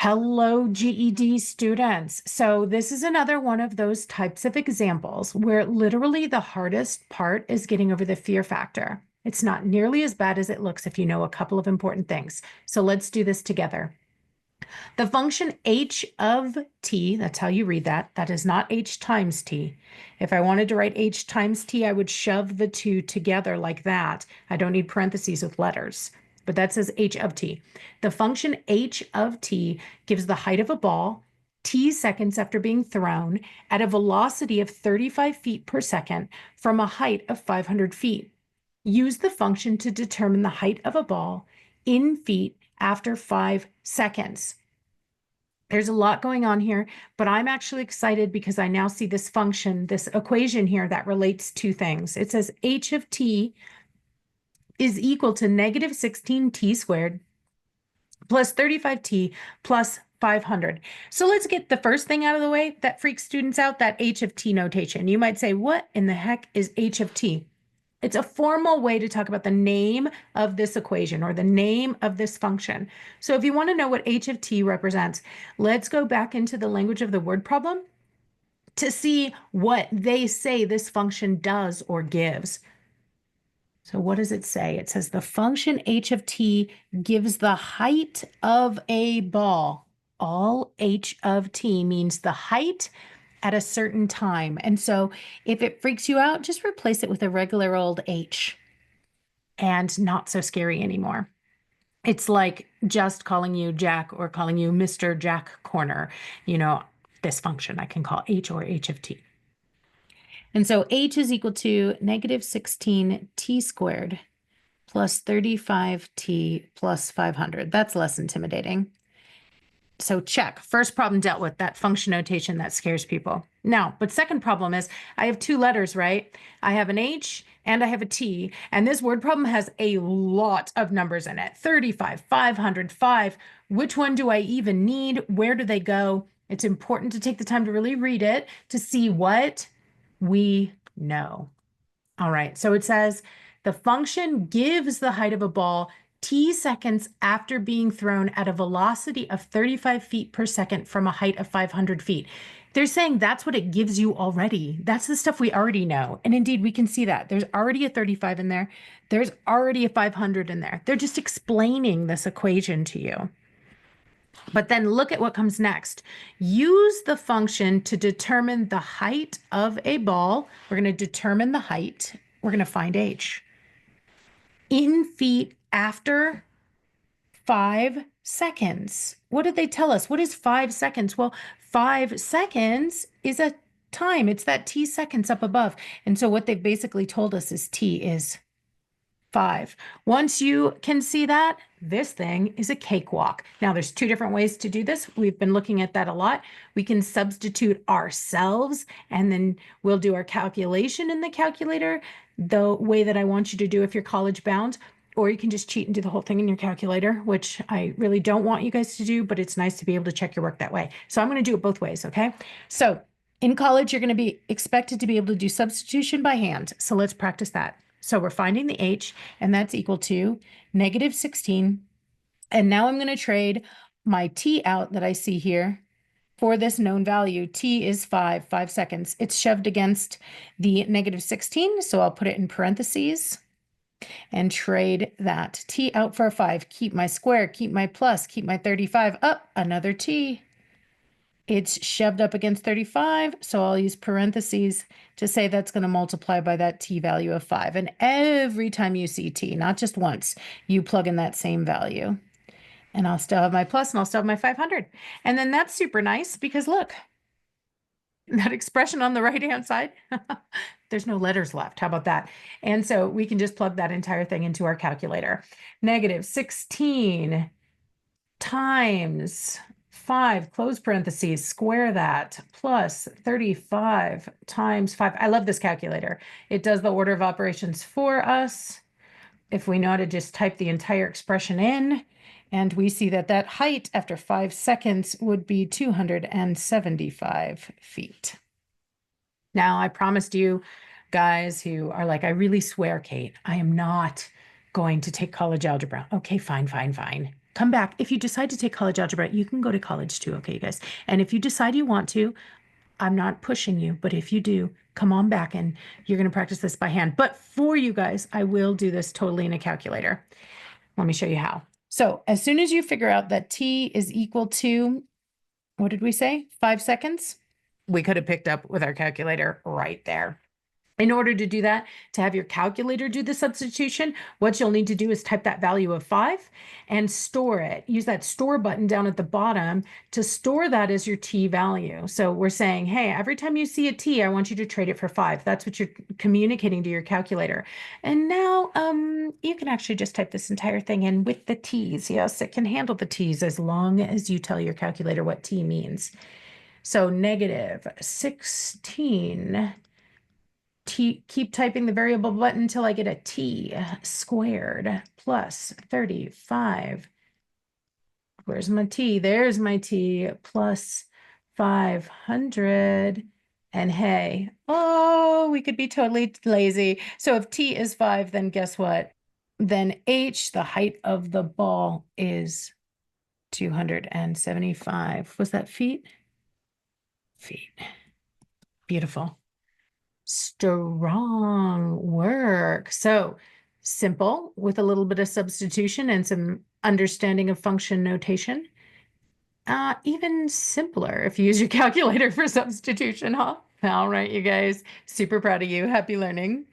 Hello, GED students. So this is another one of those types of examples where literally the hardest part is getting over the fear factor. It's not nearly as bad as it looks if you know a couple of important things. So let's do this together. The function h of t, that's how you read that. That is not h times t. If I wanted to write h times t, I would shove the two together like that. I don't need parentheses with letters, but that says h of t. The function h of t gives the height of a ball, t seconds after being thrown, at a velocity of 35 feet per second from a height of 500 feet. Use the function to determine the height of a ball in feet after 5 seconds. There's a lot going on here, but I'm actually excited because I now see this function, this equation here that relates to things. It says h of t is equal to negative 16t squared plus 35t plus 500. So let's get the first thing out of the way that freaks students out, that h of t notation. You might say, what in the heck is h of t? It's a formal way to talk about the name of this equation or the name of this function. So if you want to know what h of t represents, let's go back into the language of the word problem to see what they say this function does or gives. So what does it say? It says the function h of t gives the height of a ball. All h of t means the height at a certain time. And so if it freaks you out, just replace it with a regular old H and not so scary anymore. It's like just calling you Jack or calling you Mr. Jack Corner. You know, this function I can call H or H of t. And so H is equal to negative 16t squared plus 35t plus 500. That's less intimidating. So check. First problem dealt with, that function notation that scares people. Now, but second problem is I have two letters, right? I have an H and I have a T, and this word problem has a lot of numbers in it. 35, 500, 5. Which one do I even need? Where do they go? It's important to take the time to really read it to see what we know. All right, so it says the function gives the height of a ball t seconds after being thrown at a velocity of 35 feet per second from a height of 500 feet. They're saying that's what it gives you already. That's the stuff we already know. And indeed, we can see that. There's already a 35 in there. There's already a 500 in there. They're just explaining this equation to you. But then look at what comes next. Use the function to determine the height of a ball. We're going to determine the height. We're going to find h in feet after 5 seconds. What did they tell us? What is 5 seconds? Well, 5 seconds is a time. It's that t seconds up above. And so what they've basically told us is t is 5. Once you can see that, this thing is a cakewalk. Now, there's two different ways to do this. We've been looking at that a lot. We can substitute ourselves, and then we'll do our calculation in the calculator the way that I want you to do if you're college bound, or you can just cheat and do the whole thing in your calculator, which I really don't want you guys to do, but it's nice to be able to check your work that way. So I'm going to do it both ways, okay? So in college, you're going to be expected to be able to do substitution by hand. So let's practice that. So we're finding the h, and that's equal to negative 16. And now I'm going to trade my t out that I see here for this known value. T is 5 seconds. It's shoved against the negative 16, so I'll put it in parentheses and trade that t out for a 5. Keep my square, keep my plus, keep my 35. Up, another t. It's shoved up against 35, so I'll use parentheses to say that's going to multiply by that t value of 5. And every time you see t, not just once, you plug in that same value. And I'll still have my plus, and I'll still have my 500. And then that's super nice because look, that expression on the right-hand side, there's no letters left. How about that? And so we can just plug that entire thing into our calculator. Negative 16 times 5, close parentheses, square that, plus 35 times 5. I love this calculator. It does the order of operations for us. If we know how to just type the entire expression in, and we see that that height after 5 seconds would be 275 feet. Now, I promised you guys who are like, I really swear, Kate, I am not going to take college algebra. Okay, fine. come back. If you decide to take college algebra, you can go to college too, okay, you guys? And if you decide you want to, I'm not pushing you, but if you do, come on back and you're going to practice this by hand. But for you guys, I will do this totally in a calculator. Let me show you how. So as soon as you figure out that t is equal to, what did we say? 5 seconds? We could have picked up with our calculator right there. In order to do that, to have your calculator do the substitution, what you'll need to do is type that value of 5 and store it. Use that store button down at the bottom to store that as your t value. So we're saying, hey, every time you see a t, I want you to trade it for 5. That's what you're communicating to your calculator. And now you can actually just type this entire thing in with the t's. Yes, it can handle the t's as long as you tell your calculator what t means. So negative 16. Keep typing the variable button until I get a t squared plus 35. Where's my t? There's my t plus 500. And hey, oh, we could be totally lazy. So if t is 5, then guess what? Then h, the height of the ball, is 275. Was that feet? Feet. Beautiful. Strong work. So simple with a little bit of substitution and some understanding of function notation. Even simpler if you use your calculator for substitution, huh? All right, you guys, super proud of you. Happy learning.